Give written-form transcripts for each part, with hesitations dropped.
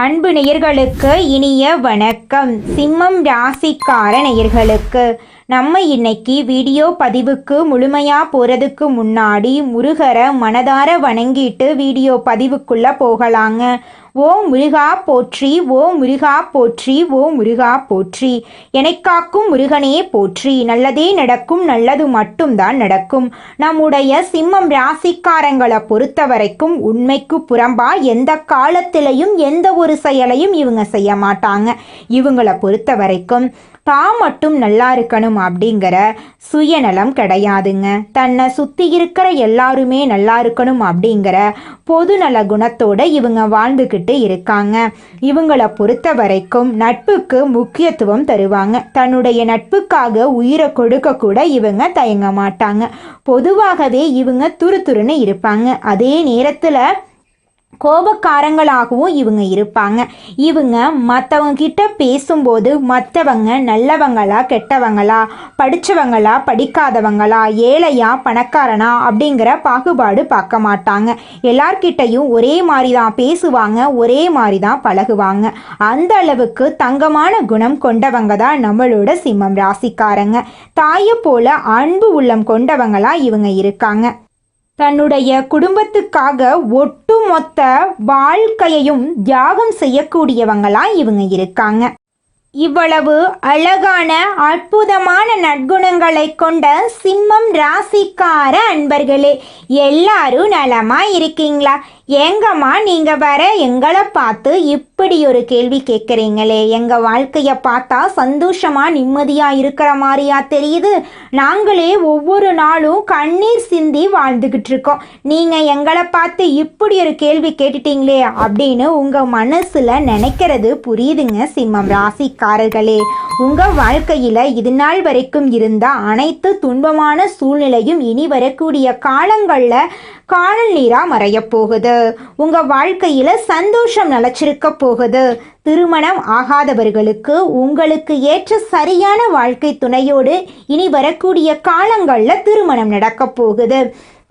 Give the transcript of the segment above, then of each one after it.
அன்பு நேயர்களுக்கு இனிய வணக்கம். சிம்மம் ராசிக்கார நேயர்களுக்கு நம்ம இன்னைக்கு வீடியோ பதிவுக்கு முழுமையாக போகிறதுக்கு முன்னாடி முருகரை மனதார வணங்கிட்டு வீடியோ பதிவுக்குள்ளே போகலாங்க. ஓ முருகா போற்றி, ஓ முருகா போற்றி, ஓ முருகா போற்றி, எனக்காக்கும் முருகனே போற்றி. நல்லதே நடக்கும், நல்லது மட்டும்தான் நடக்கும். நம்முடைய சிம்மம் ராசிக்காரங்களை பொறுத்த வரைக்கும் உண்மைக்கு புறம்பா எந்த காலத்திலையும் எந்த ஒரு செயலையும் இவங்க செய்ய மாட்டாங்க. இவங்களை பொறுத்த வரைக்கும் தான் மட்டும் நல்லா இருக்கணும் அப்படிங்கிற சுயநலம் கிடையாதுங்க. தன்னை சுற்றி இருக்கிற எல்லாருமே நல்லா இருக்கணும் அப்படிங்கிற பொதுநல குணத்தோட இவங்க வாழ்ந்துக்கிட்டு இருக்காங்க. இவங்களை பொறுத்த வரைக்கும் நட்புக்கு முக்கியத்துவம் தருவாங்க. தன்னுடைய நட்புக்காக உயிரை கொடுக்க கூட இவங்க தயங்க மாட்டாங்க. பொதுவாகவே இவங்க துருதுருன்னு இருப்பாங்க. அதே நேரத்தில் கோபக்காரங்களாகவும் இவங்க இருப்பாங்க. இவங்க மற்றவங்க கிட்ட பேசும்போது மற்றவங்க நல்லவங்களா கெட்டவங்களா, படித்தவங்களா படிக்காதவங்களா, ஏழையா பணக்காரனா அப்படிங்கிற பாகுபாடு பார்க்க மாட்டாங்க. எல்லார்கிட்டையும் ஒரே மாதிரி தான் பேசுவாங்க, ஒரே மாதிரி தான் பழகுவாங்க. அந்த அளவுக்கு தங்கமான குணம் கொண்டவங்க தான் நம்மளோட சிம்மம் ராசிக்காரங்க. தாயை போல அன்பு உள்ளம் கொண்டவங்களா இவங்க இருக்காங்க. தன்னுடைய குடும்பத்துக்காக ஒட்டுமொத்த வாழ்க்கையையும் தியாகம் செய்யக்கூடியவங்களா இவங்க இருக்காங்க. இவ்வளவு அழகான அற்புதமான நற்குணங்களை கொண்ட சிம்மம் ராசிக்கார அன்பர்களே, எல்லாரும் நலமா இருக்கீங்களா? ஏங்கம்மா நீங்க வர எங்களை பார்த்து இப்படி ஒரு கேள்வி கேட்குறீங்களே, எங்க வாழ்க்கைய பார்த்தா சந்தோஷமா நிம்மதியா இருக்கிற மாதிரியா தெரியுது. நாங்களே ஒவ்வொரு நாளும் கண்ணீர் சிந்தி வாழ்ந்துகிட்டு இருக்கோம். நீங்க எங்களை பார்த்து இப்படி ஒரு கேள்வி கேட்டுட்டீங்களே அப்படின்னு உங்க மனசுல நினைக்கிறது புரியுதுங்க சிம்மம் ராசிக்காரர்களே. உங்க வாழ்க்கையில இது நாள் வரைக்கும் இருந்த அனைத்து துன்பமான சூழ்நிலையும் இனி வரக்கூடிய காலங்கள்ல காணல் நீரா மறைய போகுது. உங்க வாழ்க்கையில சந்தோஷம் நிலைச்சிருக்க போகுது. திருமணம் ஆகாதவர்களுக்கு உங்களுக்கு ஏற்ற சரியான வாழ்க்கை துணையோடு இனி வரக்கூடிய காலங்கள்ல திருமணம் நடக்க போகுது.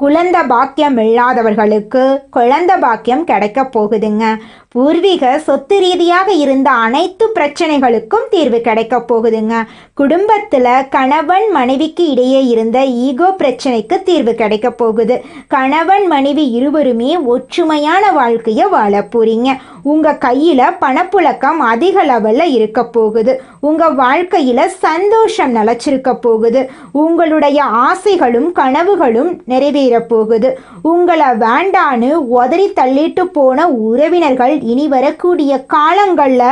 குழந்தை பாக்கியம் இல்லாதவர்களுக்கு குழந்தை பாக்கியம் கிடைக்க போகுதுங்க. பூர்வீக சொத்து ரீதியாக இருந்த அனைத்து பிரச்சனைகளுக்கும் தீர்வு கிடைக்க போகுதுங்க. குடும்பத்தில் கணவன் மனைவிக்கு இடையே இருந்த ஈகோ பிரச்சனைக்கு தீர்வு கிடைக்க போகுது. கணவன் மனைவி இருவருமே ஒற்றுமையான வாழ்க்கையை வாழ போறீங்க. உங்க கையில பணப்புழக்கம் அதிக லெவல்ல இருக்க போகுது. உங்க வாழ்க்கையில சந்தோஷம் நிலைச்சிருக்க போகுது. உங்களுடைய ஆசைகளும் கனவுகளும் நிறைவேற போகுது. உங்களை வேண்டான்னு உதறி தள்ளிட்டு போன உறவினர்கள் இனி வரக்கூடிய காலங்கள்ல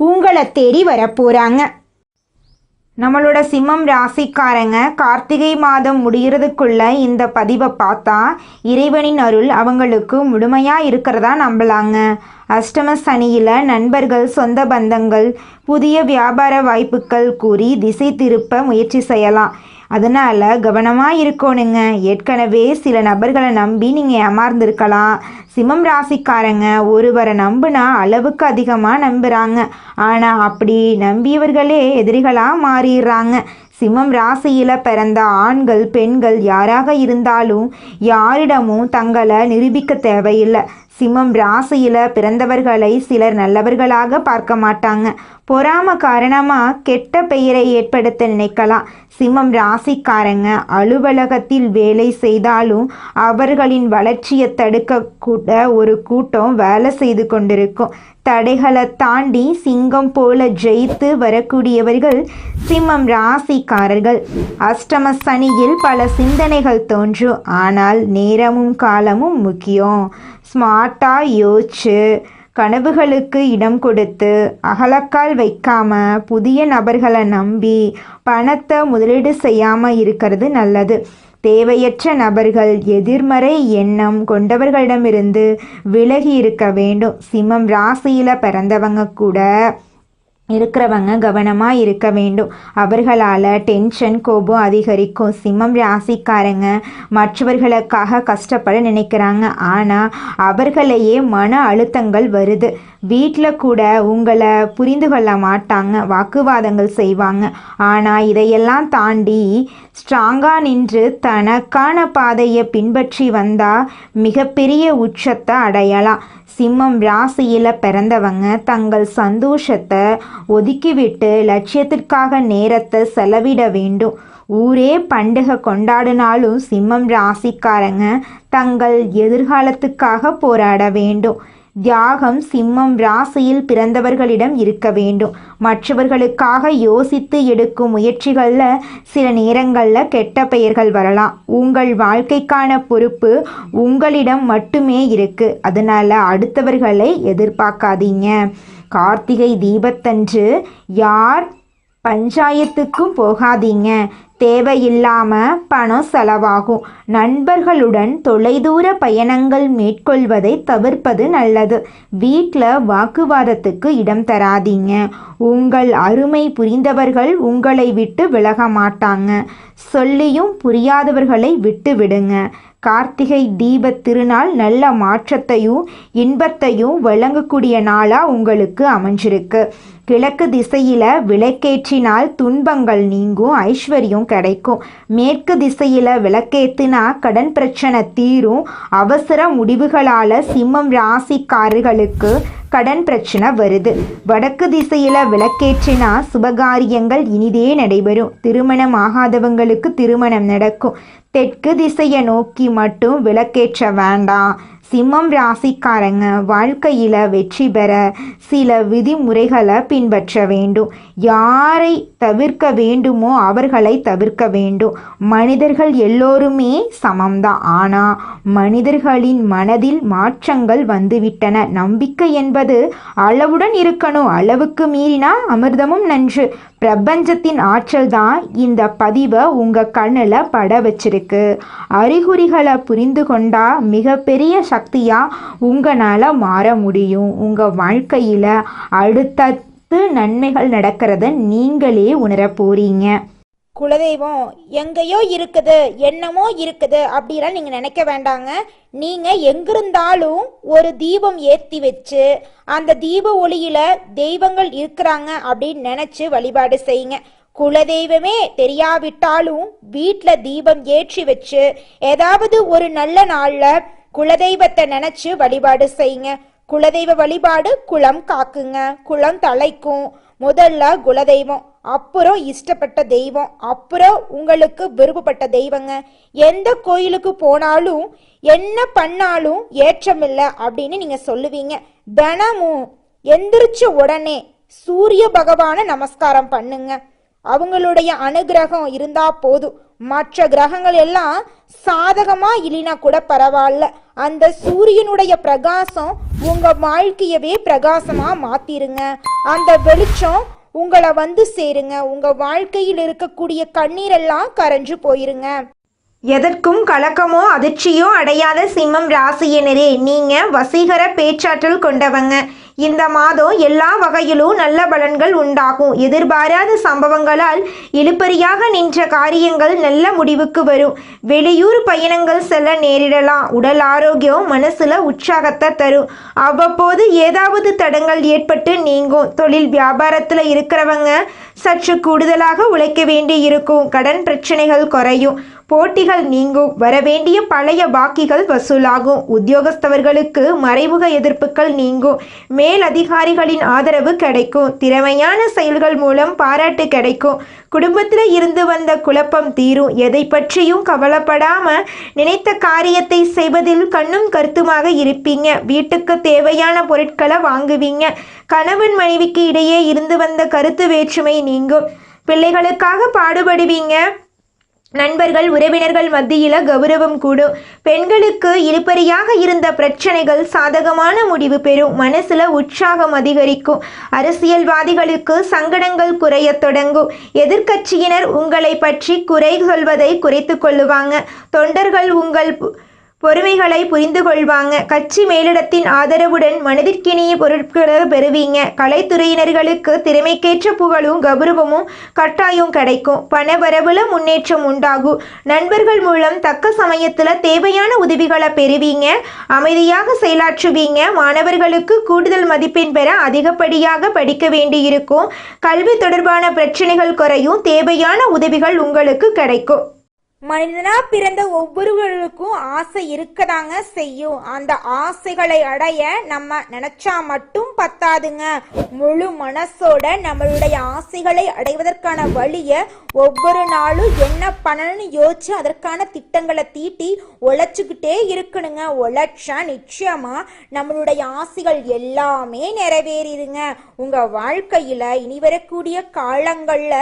உங்களை தேடி வர போறாங்க. நம்மளோட சிம்மம் ராசிக்காரங்க கார்த்திகை மாதம் முடிகிறதுக்குள்ள இந்த பதிவை பார்த்தா இறைவனின் அருள் அவங்களுக்கு முழுமையாக இருக்கிறதா நம்பலாங்க. அஷ்டம சனியில் நண்பர்கள், சொந்த பந்தங்கள், புதிய வியாபார வாய்ப்புகள் கூறி திசை திருப்ப முயற்சி செய்யலாம். அதனால் கவனமாக இருக்கணுங்க. ஏற்கனவே சில நபர்களை நம்பி நீங்கள் ஏமாந்துருக்கலாம். சிம்மம் ராசிக்காரங்க ஒருவரை நம்பினா அளவுக்கு அதிகமாக நம்புகிறாங்க. ஆனால் அப்படி நம்பியவர்களே எதிரிகளாக மாறிடுறாங்க. சிம்மம் ராசியில் பிறந்த ஆண்கள் பெண்கள் யாராக இருந்தாலும் யாரிடமும் தங்களை நிரூபிக்க தேவையில்லை. சிம்மம் ராசியில் பிறந்தவர்களை சிலர் நல்லவர்களாக பார்க்க மாட்டாங்க. பொறாம காரணமாக கெட்ட பெயரை ஏற்படுத்த நினைக்கலாம். சிம்மம் ராசிக்காரங்க அலுவலகத்தில் வேலை செய்தாலும் அவர்களின் வளர்ச்சியை தடுக்க கூட ஒரு கூட்டம் வேலை செய்து கொண்டிருக்கும். தடைகளை தாண்டி சிங்கம் போல ஜெயித்து வரக்கூடியவர்கள் சிம்மம் ராசிக்காரர்கள். அஷ்டம சனியில் பல சிந்தனைகள் தோன்றும். ஆனால் நேரமும் காலமும் முக்கியம். ஸ்மார்ட்டாக யோசிச்சு கனவுகளுக்கு இடம் கொடுத்து அகலக்கால் வைக்காம புதிய நபர்களை நம்பி பணத்தை முதலீடு செய்யாமல் இருக்கிறது நல்லது. தேவையற்ற நபர்கள், எதிர்மறை எண்ணம் கொண்டவர்களிடமிருந்து விலகி இருக்க வேண்டும். சிம்மம் ராசியில் பிறந்தவங்க கூட இருக்கிறவங்க கவனமாக இருக்க வேண்டும். அவர்களால் டென்ஷன் கோபம் அதிகரிக்கும். சிம்மம் ராசிக்காரங்க மற்றவர்களுக்காக கஷ்டப்பட நினைக்கிறாங்க. ஆனால் அவர்களையே மன அழுத்தங்கள் வருது. வீட்டில் கூட உங்களை புரிந்து கொள்ள மாட்டாங்க, வாக்குவாதங்கள் செய்வாங்க. ஆனால் இதையெல்லாம் தாண்டி ஸ்ட்ராங்காக நின்று தனக்கான பாதையை பின்பற்றி வந்தால் மிகப்பெரிய உச்சத்தை அடையலாம். சிம்மம் ராசியில் பிறந்தவங்க தங்கள் சந்தோஷத்தை ஒதுக்கிவிட்டு லட்சியத்திற்காக நேரத்தை செலவிட வேண்டும். ஊரே பண்டிகை கொண்டாடினாலும் சிம்மம் ராசிக்காரங்க தங்கள் எதிர்காலத்துக்காக போராட வேண்டும். தியாகம் சிம்மம் ராசியில் பிறந்தவர்களிடம் இருக்க வேண்டும். மற்றவர்களுக்காக யோசித்து எடுக்கும் முயற்சிகளில் சில நேரங்களில் கெட்ட பெயர்கள் வரலாம். உங்கள் வாழ்க்கைக்கான பொறுப்பு உங்களிடம் மட்டுமே இருக்கு. அதனால அடுத்தவர்களை எதிர்பார்க்காதீங்க. கார்த்திகை தீபத்தன்று யார் பஞ்சாயத்துக்கும் போகாதீங்க. தேவையில்லாமல் பணம் செலவாகும். நண்பர்களுடன் தொலைதூர பயணங்கள் மேற்கொள்வதை தவிர்ப்பது நல்லது. வீட்டில் வாக்குவாதத்துக்கு இடம் தராதீங்க. உங்கள் அருமை புரிந்தவர்கள் உங்களை விட்டு விலக மாட்டாங்க. சொல்லியும் புரியாதவர்களை விட்டு விடுங்க. கார்த்திகை தீப திருநாள் நல்ல மாற்றத்தையும் இன்பத்தையும் வழங்கக்கூடிய நாளாக உங்களுக்கு அமைஞ்சிருக்கு. கிழக்கு திசையில் விளக்கேற்றினால் துன்பங்கள் நீங்கும், ஐஸ்வர்யம் கிடைக்கும். மேற்கு திசையில் விளக்கேற்றினா கடன் பிரச்சனை தீரும். அவசர முடிவுகளால் சிம்மம் ராசிக்காரர்களுக்கு கடன் பிரச்சனை வருது. வடக்கு திசையில் விளக்கேற்றினா சுபகாரியங்கள் இனிதே நடைபெறும். திருமணம் ஆகாதவங்களுக்கு திருமணம் நடக்கும். தெற்கு திசையை நோக்கி மட்டும் விளக்கேற்ற வேண்டாம். சிம்மம் ராசிக்காரங்க வாழ்க்கையில் வெற்றி பெற சில விதிமுறைகளை பின்பற்ற வேண்டும். யாரை தவிர்க்க வேண்டுமோ அவர்களை தவிர்க்க வேண்டும். மனிதர்கள் எல்லோருமே சமம்தான். ஆனால் மனிதர்களின் மனதில் மாற்றங்கள் வந்துவிட்டன. நம்பிக்கை என்பது அளவுடன் இருக்கணும். அளவுக்கு மீறினா அமிர்தமும் நன்று. பிரபஞ்சத்தின் ஆற்றல் தான் இந்த பதிவை உங்கள் கண்ணில் பட வச்சிருக்கு. அறிகுறிகளை புரிந்து கொண்டா மிகப்பெரிய சக்தியாக உங்களால் மாற முடியும். உங்கள் வாழ்க்கையில் அடுத்தடுத்து நன்மைகள் நடக்கிறத நீங்களே உணர போறீங்க. குலதெய்வம் எங்கேயோ இருக்குது, என்னமோ இருக்குது அப்படிலாம் நீங்கள் நினைக்க வேண்டாங்க. நீங்கள் எங்கிருந்தாலும் ஒரு தீபம் ஏற்றி வச்சு அந்த தீப ஒளியில் தெய்வங்கள் இருக்கிறாங்க அப்படின்னு நினச்சி வழிபாடு செய்யுங்க. குலதெய்வமே தெரியாவிட்டாலும் வீட்டில் தீபம் ஏற்றி வச்சு ஏதாவது ஒரு நல்ல நாளில் குலதெய்வத்தை நினச்சி வழிபாடு செய்யுங்க. குலதெய்வ வழிபாடு குலம் காக்குங்க, குலம் தலைக்கும். முதல்ல குலதெய்வம், அப்புறம் இஷ்டப்பட்ட தெய்வம், அப்புறம் உங்களுக்கு விருப்பப்பட்ட தெய்வங்க. எந்த கோயிலுக்கு போனாலும் என்ன பண்ணாலும் ஏற்றமில்லை அப்படின்னு நீங்கள் சொல்லுவீங்க. தினமும் எந்திரிச்ச உடனே சூரிய பகவானை நமஸ்காரம் பண்ணுங்க. அவங்களுடைய அனுகிரகம் இருந்தா போதும். மற்ற கிரகங்கள் எல்லாம் சாதகமா இல்லைனா கூட பரவாயில்ல. அந்த சூரியனுடைய பிரகாசம் உங்க வாழ்க்கையவே பிரகாசமா மாத்திருங்க. அந்த வெளிச்சம் உங்களை வந்து சேருங்க. உங்க வாழ்க்கையில் இருக்கக்கூடிய கண்ணீரெல்லாம் கரைஞ்சு போயிருங்க. எதற்கும் கலக்கமோ அதிர்ச்சியோ அடையாத சிம்மம் ராசியினரே, நீங்க வசீகர பேச்சாற்றல் கொண்டவங்க. இந்த மாதம் எல்லா வகையிலும் நல்ல பலன்கள் உண்டாகும். எதிர்பாராத சம்பவங்களால் இழுபறியாக நின்ற காரியங்கள் நல்ல முடிவுக்கு வரும். வெளியூர் பயணங்கள் செல்ல நேரிடலாம். உடல் ஆரோக்கியம் மனசுல உற்சாகத்தை தரும். அவ்வப்போது ஏதாவது தடங்கள் ஏற்பட்டு நீங்கும். தொழில் வியாபாரத்தில் இருக்கிறவங்க சற்று கூடுதலாக உழைக்க வேண்டி இருக்கும். கடன் பிரச்சனைகள் குறையும். போட்டிகள் நீங்கும். வரவேண்டிய பழைய பாக்கிகள் வசூலாகும். உத்தியோகஸ்தவர்களுக்கு மறைமுக எதிர்ப்புகள் நீங்கும். மேல் அதிகாரிகளின் ஆதரவு கிடைக்கும். திறமையான செயல்கள் மூலம் பாராட்டு கிடைக்கும். குடும்பத்தில் இருந்து வந்த குழப்பம் தீரும். எதை பற்றியும் கவலைப்படாம நினைத்த காரியத்தை செய்வதில் கண்ணும் கருத்துமாக இருப்பீங்க. வீட்டுக்கு தேவையான பொருட்களை வாங்குவீங்க. கணவன் மனைவிக்கு இடையே இருந்து வந்த கருத்து வேற்றுமை நீங்கும். பிள்ளைகளுக்காக பாடுபடுவீங்க. நண்பர்கள் உறவினர்கள் மத்தியில் கௌரவம் கூடும். பெண்களுக்கு இழுபறியாக இருந்த பிரச்சனைகள் சாதகமான முடிவு பெறும். மனசுல உற்சாகம் அதிகரிக்கும். அரசியல்வாதிகளுக்கு சங்கடங்கள் குறைய தொடங்கும். எதிர்க்கட்சியினர் உங்களை பற்றி குறை சொல்வதை குறைத்து கொள்ளுவாங்க. தொண்டர்கள் உங்கள் பொறுமைகளை புரிந்து கொள்வாங்க. கட்சி மேலிடத்தின் ஆதரவுடன் மனதிற்கினிய பொருட்களை பெறுவீங்க. கலைத்துறையினர்களுக்கு திறமைக்கேற்ற புகழும் கௌரவமும் கட்டாயம் கிடைக்கும். பணவரவுல முன்னேற்றம் உண்டாகும். நண்பர்கள் மூலம் தக்க சமயத்தில் தேவையான உதவிகளை பெறுவீங்க. அமைதியாக செயலாற்றுவீங்க. மாணவர்களுக்கு கூடுதல் மதிப்பெண் பெற அதிகப்படியாக படிக்க வேண்டியிருக்கும். கல்வி தொடர்பான பிரச்சனைகள் குறையும். தேவையான உதவிகள் உங்களுக்கு கிடைக்கும். மனிதனா பிறந்த ஒவ்வொருவருக்கும் ஆசை இருக்கதாங்க செய்யும். அந்த ஆசைகளை அடைய நம்ம நினைச்சா மட்டும் பத்தாதுங்க. முழு மனசோட நம்மளுடைய ஆசைகளை அடைவதற்கான வழியை ஒவ்வொரு நாளும் என்ன பண்ணணும்னு யோசிச்சு அதற்கான திட்டங்களை தீட்டி உழைச்சுக்கிட்டே இருக்கணுங்க. உழைச்சா நிச்சயமா நம்மளுடைய ஆசைகள் எல்லாமே நிறைவேறிடுங்க. உங்க வாழ்க்கையில இனி வரக்கூடிய காலங்கள்ல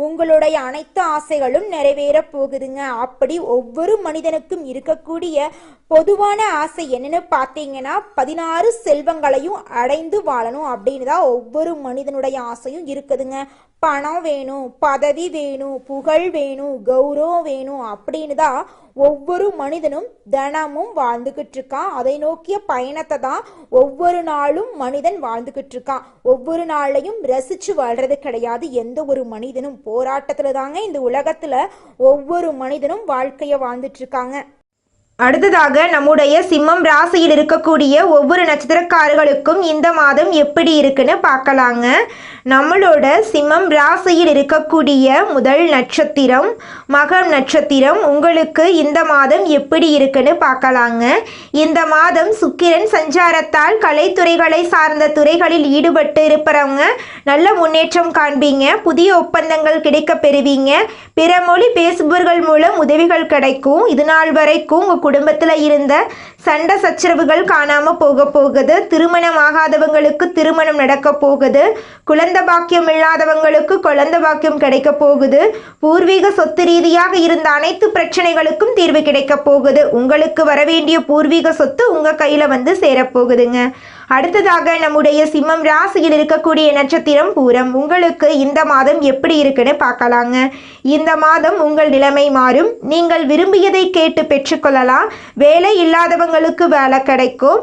உங்களுடைய அனைத்து ஆசைகளும் நிறைவேற போகுதுங்க. அப்படி ஒவ்வொரு மனிதனுக்கும் இருக்கக்கூடிய பொதுவான ஆசை என்னன்னு பார்த்தீங்கன்னா 16 செல்வங்களையும் அடைந்து வாழணும் அப்படின்னு தான் ஒவ்வொரு மனிதனுடைய ஆசையும் இருக்குதுங்க. பணம் வேணும், பதவி வேணும், புகழ் வேணும், கௌரவம் வேணும் அப்படின்னு தான் ஒவ்வொரு மனிதனும் தினமும் வாழ்ந்துகிட்டு இருக்கான். அதை நோக்கிய பயணத்தை தான் ஒவ்வொரு நாளும் மனிதன் வாழ்ந்துகிட்டு இருக்கான். ஒவ்வொரு நாளையும் ரசிச்சு வாழ்றது கிடையாது. எந்த ஒரு மனிதனும் போராட்டத்துல தாங்க இந்த உலகத்துல ஒவ்வொரு மனிதனும் வாழ்க்கைய வாழ்ந்துட்டு இருக்காங்க. அடுத்ததாக நம்முடைய சிம்மம் ராசியில் இருக்கக்கூடிய ஒவ்வொரு நட்சத்திரக்காரர்களுக்கும் இந்த மாதம் எப்படி இருக்குன்னு பார்க்கலாங்க. நம்மளோட சிம்மம் ராசியில் இருக்கக்கூடிய முதல் நட்சத்திரம் மகம் நட்சத்திரம். உங்களுக்கு இந்த மாதம் எப்படி இருக்குன்னு பார்க்கலாங்க. இந்த மாதம் சுக்கிரன் சஞ்சாரத்தால் கலைத்துறைகளை சார்ந்த துறைகளில் ஈடுபட்டு இருப்பவங்க நல்ல முன்னேற்றம் காண்பீங்க. புதிய ஒப்பந்தங்கள் கிடைக்க பெறுவீங்க. பிற மொழி பேசுபவர்கள் மூலம் உதவிகள் கிடைக்கும். இது நாள் வரைக்கும் உங்கள் குடும்பத்தில் இருந்த சண்டை சச்சரவுகள் காணாமல் போகுது. திருமணம் ஆகாதவங்களுக்கு திருமணம் நடக்க போகுது. குழந்தை பாக்கியம் இல்லாதவங்களுக்கு குழந்தை பாக்கியம் கிடைக்க போகுது. பூர்வீக சொத்து ரீதியாக இருந்த அனைத்து பிரச்சனைகளுக்கும் தீர்வு கிடைக்க போகுது. உங்களுக்கு வரவேண்டிய பூர்வீக சொத்து உங்கள் கையில் வந்து சேரப்போகுதுங்க. அடுத்ததாக நம்முடைய சிம்மம் ராசியில் இருக்கக்கூடிய நட்சத்திரம் பூரம். உங்களுக்கு இந்த மாதம் எப்படி இருக்குன்னு பார்க்கலாங்க. இந்த மாதம் உங்கள் நிலைமை மாறும். நீங்கள் விரும்பியதை கேட்டு பெற்றுக்கொள்ளலாம். வேலை இல்லாதவங்களுக்கு வேலை கிடைக்கும்.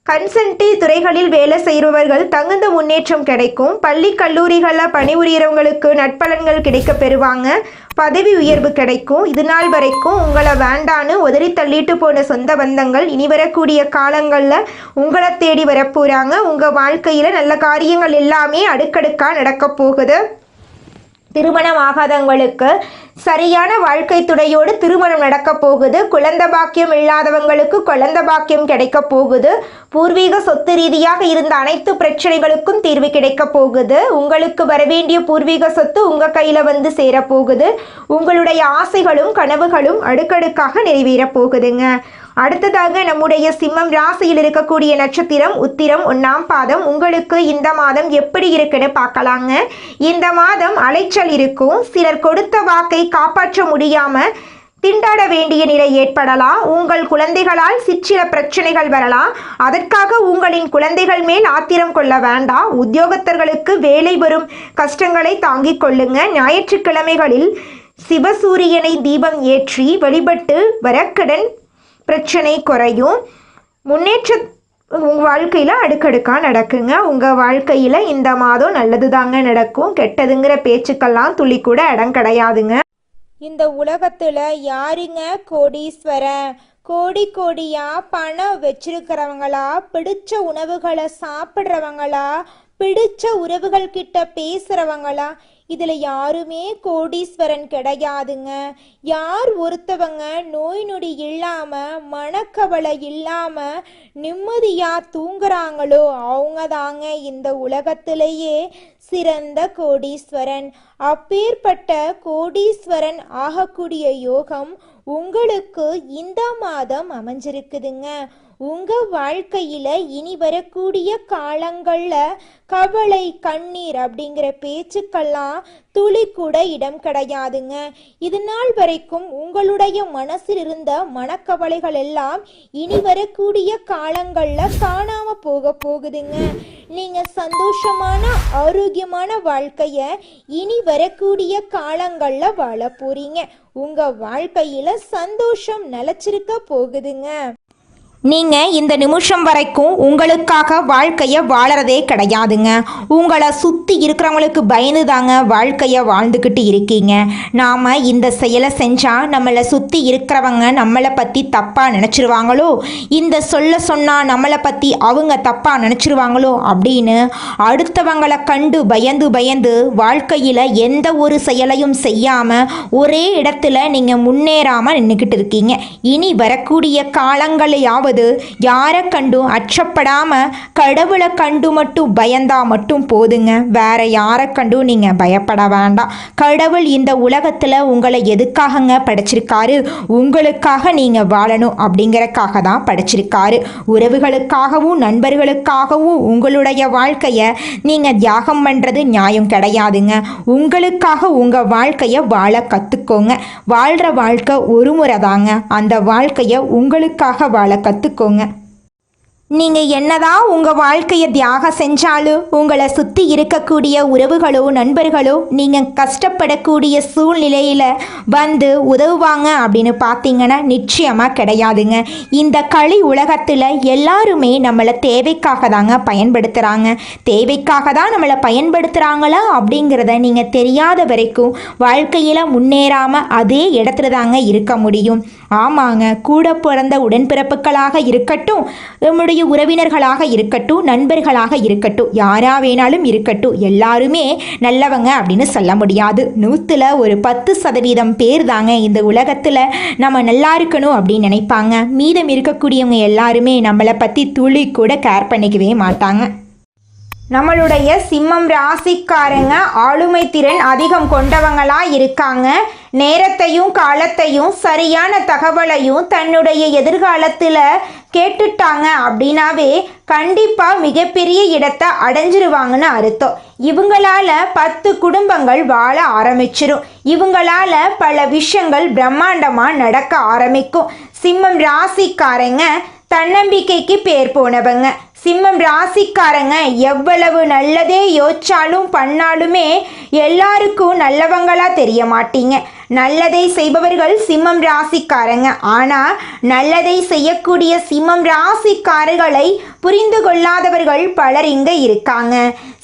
கன்சல்டி துறைகளில் வேலை செய்கிறவர்கள் தகுந்த முன்னேற்றம் கிடைக்கும். பள்ளி கல்லூரிகளில் பணிபுரியறவங்களுக்கு நட்பலன்கள் கிடைக்க பெறுவாங்க. பதவி உயர்வு கிடைக்கும். இது நாள் வரைக்கும் உங்களை வேண்டான்னு உதறி தள்ளிட்டு போன சொந்த பந்தங்கள் இனி வரக்கூடிய காலங்களில் உங்களை தேடி வரப்போகிறாங்க. உங்கள் வாழ்க்கையில் நல்ல காரியங்கள் எல்லாமே அடுக்கடுக்காக நடக்க போகுது. திருமணம் ஆகாதவங்களுக்கு சரியான வாழ்க்கை துணையோடு திருமணம் நடக்க போகுது. குழந்தை பாக்கியம் இல்லாதவங்களுக்கு குழந்தை பாக்கியம் கிடைக்க போகுது. பூர்வீக சொத்து ரீதியாக இருந்த அனைத்து பிரச்சனைகளுக்கும் தீர்வு கிடைக்க போகுது. உங்களுக்கு வரவேண்டிய பூர்வீக சொத்து உங்கள் கையில் வந்து சேரப்போகுது. உங்களுடைய ஆசைகளும் கனவுகளும் அடுக்கடுக்காக நிறைவேற போகுதுங்க. அடுத்ததாக நம்முடைய சிம்மம் ராசியில் இருக்கக்கூடிய நட்சத்திரம் உத்திரம் 1ஆம் பாதம். உங்களுக்கு இந்த மாதம் எப்படி இருக்குன்னு பார்க்கலாங்க. இந்த மாதம் அலைச்சல் இருக்கும். சிலர் கொடுத்த வாக்கை காப்பாற்ற முடியாம திண்டாட வேண்டிய நிலை ஏற்படலாம். உங்கள் குழந்தைகளால் சிற்சில பிரச்சனைகள் வரலாம். அதற்காக உங்களின் குழந்தைகள் மேல் ஆத்திரம் கொள்ள வேண்டாம். உத்தியோகத்தர்களுக்கு வேலை வரும் கஷ்டங்களை தாங்கிக் கொள்ளுங்க. ஞாயிற்றுக்கிழமைகளில் சிவசூரியனை தீபம் ஏற்றி வழிபட்டு வரக்கடன் பிரச்சனை குறையும். முன்னேற்ற உங்கள் வாழ்க்கையில் அடுக்கடுக்காக நடக்குங்க. உங்கள் வாழ்க்கையில் இந்த மாதம் நல்லது தாங்க நடக்கும். கெட்டதுங்கிற பேச்சுக்கெல்லாம் துளி கூட இடம் கிடையாதுங்க. இந்த உலகத்துல யாருங்க கோடீஸ்வரன்? கோடி கோடியா பணம் வச்சிருக்கிறவங்களா, பிடிச்ச உணவுகளை சாப்பிட்றவங்களா, பிடிச்ச உறவுகள் கிட்ட பேசுறவங்களா? இதுல யாருமே கோடீஸ்வரன் கிடையாதுங்க. யார் ஒருத்தவங்க நோய் நொடி இல்லாம மனக்கவலை இல்லாம நிம்மதியா தூங்குறாங்களோ அவங்க தாங்க இந்த உலகத்திலேயே சிறந்த கோடீஸ்வரன். அப்பேற்பட்ட கோடீஸ்வரன் ஆகக்கூடிய யோகம் உங்களுக்கு இந்த மாதம் அமைஞ்சிருக்குதுங்க. உங்க வாழ்க்கையில இனி வரக்கூடிய காலங்கள்ல கவலை கண்ணீர் அப்படிங்கிற பேச்சுக்கெல்லாம் துளி கூட இடம் கிடையாதுங்க. இது நாள் வரைக்கும் உங்களுடைய மனசில் இருந்த மனக்கவலைகள் எல்லாம் இனி வரக்கூடிய காலங்கள்ல காணாம போகுதுங்க. நீங்க சந்தோஷமான ஆரோக்கியமான வாழ்க்கைய இனி வரக்கூடிய காலங்கள்ல வாழ போறீங்க. உங்க வாழ்க்கையில சந்தோஷம் நிலைச்சிருக்க போகுதுங்க. நீங்கள் இந்த நிமிஷம் வரைக்கும் உங்களுக்காக வாழ்க்கையை வாழறதே கிடையாதுங்க. உங்களை சுற்றி இருக்கிறவங்களுக்கு பயந்து தாங்க வாழ்க்கையை வாழ்ந்துக்கிட்டு இருக்கீங்க. நாம் இந்த செயலை செஞ்சால் நம்மளை சுற்றி இருக்கிறவங்க நம்மளை பற்றி தப்பாக நினச்சிருவாங்களோ, இந்த சொன்னால் நம்மளை பற்றி அவங்க தப்பாக நினச்சிருவாங்களோ அப்படின்னு அடுத்தவங்களை கண்டு பயந்து வாழ்க்கையில் எந்த ஒரு செயலையும் செய்யாமல் ஒரே இடத்துல நீங்கள் முன்னேறாமல் நின்றுக்கிட்டு இருக்கீங்க. இனி வரக்கூடிய காலங்களையாவது யாரை கண்டும் அச்சப்படாம கடவுளை கண்டு மட்டும் பயந்தா மட்டும் போதுங்க. வேற யாரை கண்டும் நீங்க பயப்பட வேண்டாம். கடவுள் இந்த உலகத்துல உங்களை எதுக்காகங்க படைச்சிருக்காரு? உங்களுக்காக நீங்க வாழணும் அப்படிங்கறக்காக தான் படைச்சிருக்காரு. உறவுகளுக்காகவும் நண்பர்களுக்காகவும் உங்களுடைய வாழ்க்கைய நீங்க தியாகம் பண்றது நியாயம் கிடையாதுங்க. உங்களுக்காக உங்க வாழ்க்கைய வாழ கத்துக்கோங்க. வாழ்ற வாழ்க்கை ஒரு முறை தாங்க. அந்த வாழ்க்கைய உங்களுக்காக வாழ கத்துக்கோங்க. நீங்கள் என்னதான் உங்கள் வாழ்க்கையை தியாகம் செஞ்சாலும் உங்களை சுற்றி இருக்கக்கூடிய உறவுகளோ நண்பர்களோ நீங்கள் கஷ்டப்படக்கூடிய சூழ்நிலையில் வந்து உதவுவாங்க அப்படின்னு பார்த்தீங்கன்னா நிச்சயமாக கிடையாதுங்க. இந்த களி உலகத்தில் எல்லாருமே நம்மளை தேவைக்காக தாங்க பயன்படுத்துகிறாங்க. தேவைக்காக தான் நம்மளை பயன்படுத்துகிறாங்களா அப்படிங்கிறத நீங்கள் தெரியாத வரைக்கும் வாழ்க்கையில் முன்னேறாமல் அதே இடத்துல தாங்க இருக்க முடியும். ஆமாங்க, கூட பிறந்த உடன்பிறப்புகளாக இருக்கட்டும், நம்முடைய உறவினர்களாக இருக்கட்டும், நண்பர்களாக இருக்கட்டும், யாரா வேணாலும் இருக்கட்டும், எல்லாருமே நல்லவங்க அப்படின்னு சொல்ல முடியாது. 100ல் ஒரு 10% பேர் தாங்க இந்த உலகத்தில் நம்ம நல்லா இருக்கணும் அப்படின்னு நினைப்பாங்க. மீதம் இருக்கக்கூடியவங்க எல்லாருமே நம்மளை பற்றி துளி கூட கேர் பண்ணிக்கவே மாட்டாங்க. நம்மளுடைய சிம்மம் ராசிக்காரங்க ஆளுமை திறன் அதிகம் கொண்டவங்களா இருக்காங்க. நேரத்தையும் காலத்தையும் சரியான தகவலையும் தன்னுடைய எதிர்காலத்தில் கேட்டுட்டாங்க அப்படின்னாவே கண்டிப்பாக மிகப்பெரிய இடத்தை அடைஞ்சிருவாங்கன்னு அர்த்தம். இவங்களால 10 குடும்பங்கள் வாழ ஆரம்பிச்சிரும். இவங்களால பல விஷயங்கள் பிரம்மாண்டமாக நடக்க ஆரம்பிக்கும். சிம்மம் ராசிக்காரங்க தன்னம்பிக்கைக்கு பேர் போனவங்க. சிம்மம் ராசிக்காரங்க எவ்வளவு நல்லதே யோசிச்சாலும் பண்ணாலுமே எல்லாருக்கும் நல்லவங்களா தெரிய மாட்டீங்க. நல்லதை செய்பவர்கள் சிம்மம் ராசிக்காரங்க. ஆனால் நல்லதை செய்யக்கூடிய சிம்மம் ராசிக்காரர்களை புரிந்து கொள்ளாதவர்கள் பலர் இங்கே இருக்காங்க.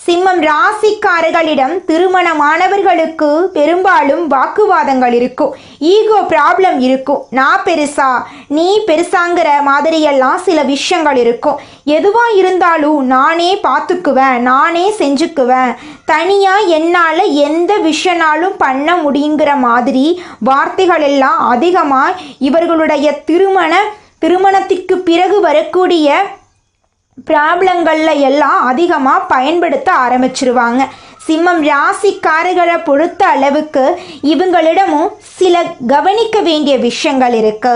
சிம்மம் ராசிக்காரர்களிடம் திருமணமானவர்களுக்கு பெரும்பாலும் வாக்குவாதங்கள் இருக்கும். ஈகோ ப்ராப்ளம் இருக்கும். நான் பெருசா நீ பெருசாங்கிற மாதிரியெல்லாம் சில விஷயங்கள் இருக்கும். எதுவாக இருந்தாலும் நானே பார்த்துக்குவேன், நானே செஞ்சுக்குவேன், தனியாக என்னால் எந்த விஷயனாலும் பண்ண முடியுங்கிற மாதிரி வார்த்தைகள் எல்லாம் அதிகமாக இவர்களுடைய திருமணத்திற்கு பிறகு வரக்கூடிய ப்ராப்ளங்களில் எல்லாம் அதிகமாக பயன்படுத்த ஆரம்பிச்சிருவாங்க. சிம்மம் ராசிக்காரர்களை பொறுத்த அளவுக்கு இவங்களிடமும் சில கவனிக்க வேண்டிய விஷயங்கள் இருக்கு.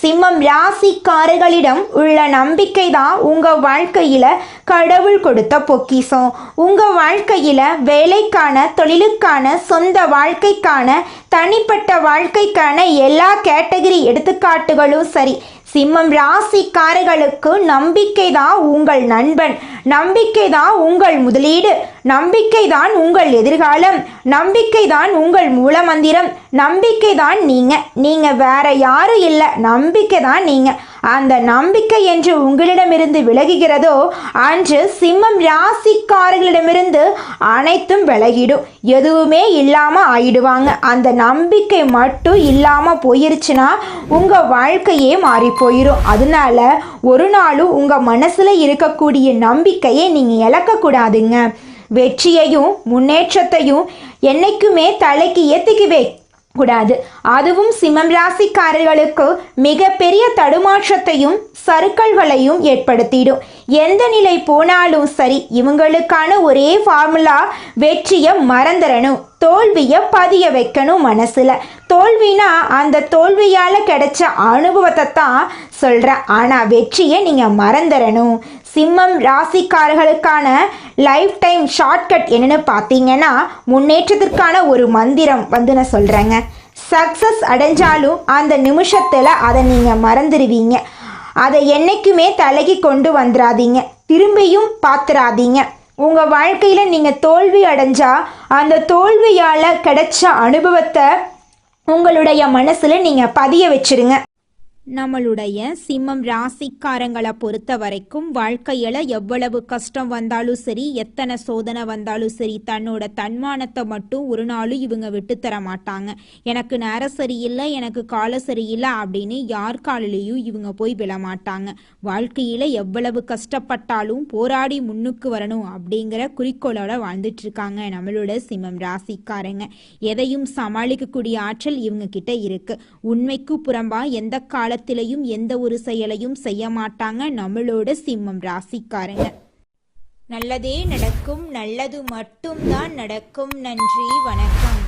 சிம்மம் ராசிக்காரர்களிடம் உள்ள நம்பிக்கை தான் உங்கள் வாழ்க்கையில் கடவுள் கொடுத்த பொக்கிஷம். உங்கள் வாழ்க்கையில் வேலைக்கான, தொழிலுக்கான, சொந்த வாழ்க்கைக்கான, தனிப்பட்ட வாழ்க்கைக்கான எல்லா கேட்டகரி எடுத்துக்காட்டுகளும் சரி, சிம்மம் ராசிக்காரர்களுக்கு நம்பிக்கை தான் உங்கள் நண்பன், நம்பிக்கை தான் உங்கள் முதலீடு, நம்பிக்கை தான் உங்கள் எதிர்காலம், நம்பிக்கை தான் உங்கள் மூலமந்திரம், நம்பிக்கை தான் நீங்கள் வேற யாரும் இல்லை, நம்பிக்கை தான் நீங்கள். அந்த நம்பிக்கை என்று உங்களிடமிருந்து விலகுகிறதோ அன்று சிம்மம் ராசிக்காரர்களிடமிருந்து அனைத்தும் விலகிடும். எதுவுமே இல்லாமல் ஆயிடுவாங்க. அந்த நம்பிக்கை மட்டும் இல்லாமல் போயிருச்சுன்னா உங்கள் வாழ்க்கையே மாறி போயிடும். அதனால ஒரு நாளும் உங்கள் மனசில் இருக்கக்கூடிய நம்பிக்கையை நீங்கள் இழக்கக்கூடாதுங்க. வெற்றியையும் முன்னேற்றத்தையும் என்னைக்குமே தலைக்கு ஏற்றிக்கவே கூடாது. அதுவும் சிம்மம் ராசிக்காரர்களுக்கு மிகப்பெரிய தடுமாற்றத்தையும் சறுக்கல்களையும் ஏற்படுத்திடும். எந்த நிலை போனாலும் சரி, இவங்களுக்கான ஒரே ஃபார்முலா வெற்றியை மறந்துடணும், தோல்வியை பதிய வைக்கணும் மனசில். தோல்வினா அந்த தோல்வியால் கிடைச்ச அனுபவத்தை தான் சொல்கிறேன். ஆனால் வெற்றியை நீங்கள் மறந்துடணும். சிம்மம் ராசிக்காரர்களுக்கான லைஃப் டைம் ஷார்ட்கட் என்னென்னு பார்த்தீங்கன்னா, முன்னேற்றத்திற்கான ஒரு மந்திரம் நான் சொல்கிறேங்க. சக்ஸஸ் அடைஞ்சாலும் அந்த நிமிஷத்தில் அதை நீங்கள் மறந்துடுவீங்க. அதை என்றைக்குமே தலைக்கு கொண்டு வந்துடாதீங்க, திரும்பியும் பார்த்துடாதீங்க. உங்கள் வாழ்க்கையில் நீங்கள் தோல்வி அடைஞ்சா அந்த தோல்வியால் கிடைச்ச அனுபவத்தை உங்களுடைய மனசில் நீங்கள் பதிய வச்சுருங்க. நம்மளுடைய சிம்மம் ராசிக்காரங்களை பொறுத்த வரைக்கும் வாழ்க்கையில எவ்வளவு கஷ்டம் வந்தாலும் சரி, எத்தனை சோதனை வந்தாலும் சரி, தன்னோட தன்மானத்தை மட்டும் ஒரு நாளும் இவங்க விட்டு தர மாட்டாங்க. எனக்கு நேரம் சரியில்லை, எனக்கு காலம் சரியில்லை அப்படின்னு யார் காலிலையும் இவங்க போய் விழ மாட்டாங்க. வாழ்க்கையில எவ்வளவு கஷ்டப்பட்டாலும் போராடி முன்னுக்கு வரணும் அப்படிங்கிற குறிக்கோளோட வாழ்ந்துட்டு இருக்காங்க நம்மளோட சிம்மம் ராசிக்காரங்க. எதையும் சமாளிக்கக்கூடிய ஆற்றல் இவங்க கிட்ட இருக்கு. உண்மைக்கு புறம்பா எந்த காலத்திலையும் எந்த ஒரு செயலையும் செய்ய மாட்டாங்க நம்மளோட சிம்மம் ராசிக்காரங்க. நல்லதே நடக்கும், நல்லது மட்டும்தான் நடக்கும். நன்றி, வணக்கம்.